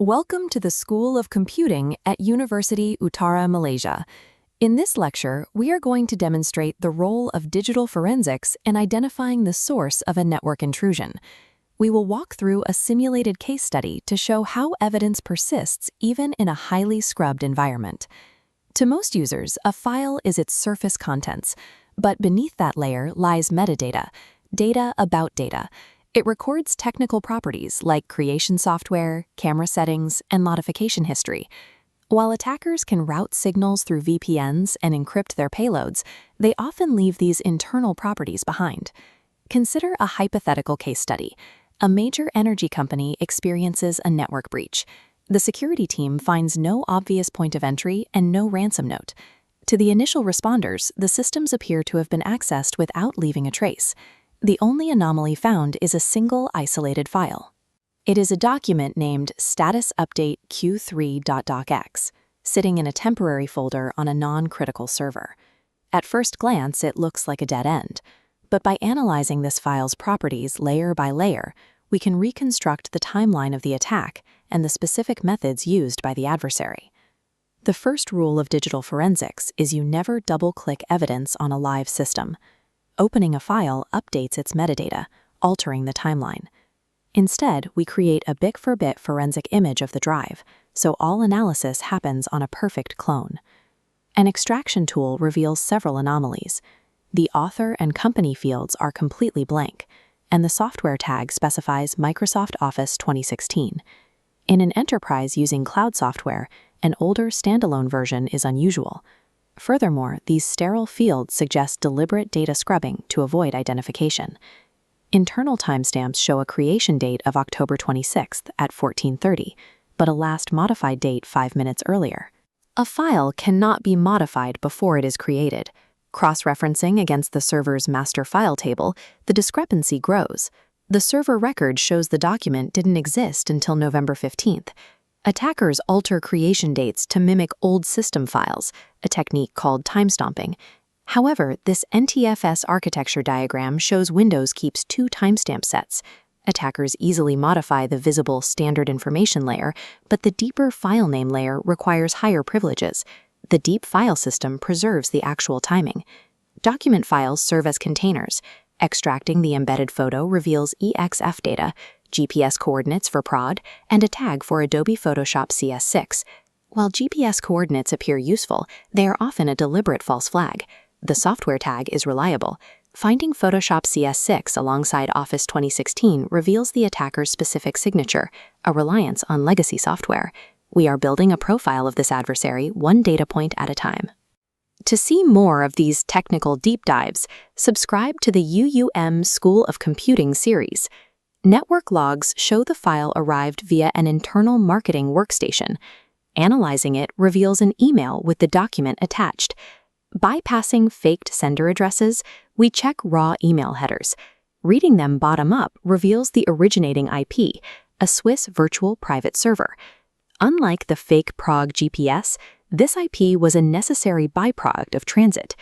Welcome to the School of Computing at University Utara, Malaysia. In this lecture, we are going to demonstrate the role of digital forensics in identifying the source of a network intrusion. We will walk through a simulated case study to show how evidence persists even in a highly scrubbed environment. To most users, a file is its surface contents, but beneath that layer lies metadata, data about data. It records technical properties like creation software, camera settings, and modification history. While attackers can route signals through VPNs and encrypt their payloads, they often leave these internal properties behind. Consider a hypothetical case study. A major energy company experiences a network breach. The security team finds no obvious point of entry and no ransom note. To the initial responders, the systems appear to have been accessed without leaving a trace. The only anomaly found is a single isolated file. It is a document named Status Update Q3.docx, sitting in a temporary folder on a non-critical server. At first glance, it looks like a dead end, but by analyzing this file's properties layer by layer, we can reconstruct the timeline of the attack and the specific methods used by the adversary. The first rule of digital forensics is you never double-click evidence on a live system. Opening a file updates its metadata, altering the timeline. Instead, we create a bit-for-bit forensic image of the drive, so all analysis happens on a perfect clone. An extraction tool reveals several anomalies. The author and company fields are completely blank, and the software tag specifies Microsoft Office 2016. In an enterprise using cloud software, an older standalone version is unusual. Furthermore, these sterile fields suggest deliberate data scrubbing to avoid identification. Internal timestamps show a creation date of October 26th at 14:30, but a last modified date 5 minutes earlier. A file cannot be modified before it is created. Cross-referencing against the server's master file table, the discrepancy grows. The server record shows the document didn't exist until November 15th. Attackers alter creation dates to mimic old system files, a technique called time stomping. However, this NTFS architecture diagram shows Windows keeps 2 timestamp sets. Attackers easily modify the visible standard information layer, but the deeper file name layer requires higher privileges. The deep file system preserves the actual timing. Document files serve as containers. Extracting the embedded photo reveals EXF data, GPS coordinates for prod, and a tag for Adobe Photoshop CS6. While GPS coordinates appear useful, they are often a deliberate false flag. The software tag is reliable. Finding Photoshop CS6 alongside Office 2016 reveals the attacker's specific signature, a reliance on legacy software. We are building a profile of this adversary one data point at a time. To see more of these technical deep dives, subscribe to the UUM School of Computing series. Network logs show the file arrived via an internal marketing workstation. Analyzing it reveals an email with the document attached. Bypassing faked sender addresses, we check raw email headers. Reading them bottom-up reveals the originating IP, a Swiss virtual private server. Unlike the fake Prague GPS, this IP was a necessary byproduct of transit.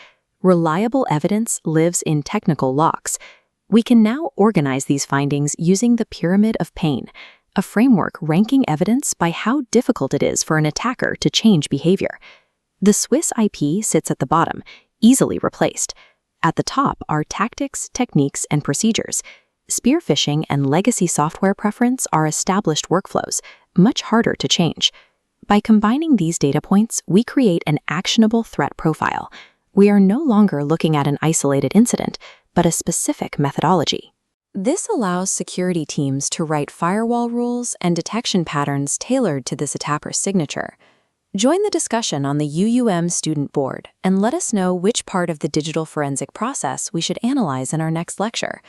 Reliable evidence lives in technical logs. We can now organize these findings using the Pyramid of Pain, a framework ranking evidence by how difficult it is for an attacker to change behavior. The Swiss IP sits at the bottom, easily replaced. At the top are tactics, techniques, and procedures. Spear phishing and legacy software preference are established workflows, much harder to change. By combining these data points, we create an actionable threat profile. We are no longer looking at an isolated incident, but a specific methodology. This allows security teams to write firewall rules and detection patterns tailored to this attacker's signature. Join the discussion on the UUM student board and let us know which part of the digital forensic process we should analyze in our next lecture.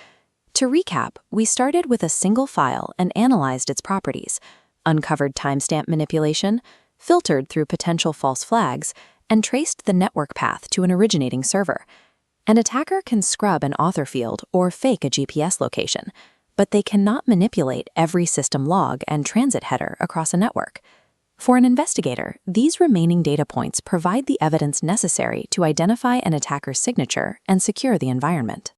To recap, we started with a single file and analyzed its properties, uncovered timestamp manipulation, filtered through potential false flags, and traced the network path to an originating server. An attacker can scrub an author field or fake a GPS location, but they cannot manipulate every system log and transit header across a network. For an investigator, these remaining data points provide the evidence necessary to identify an attacker's signature and secure the environment.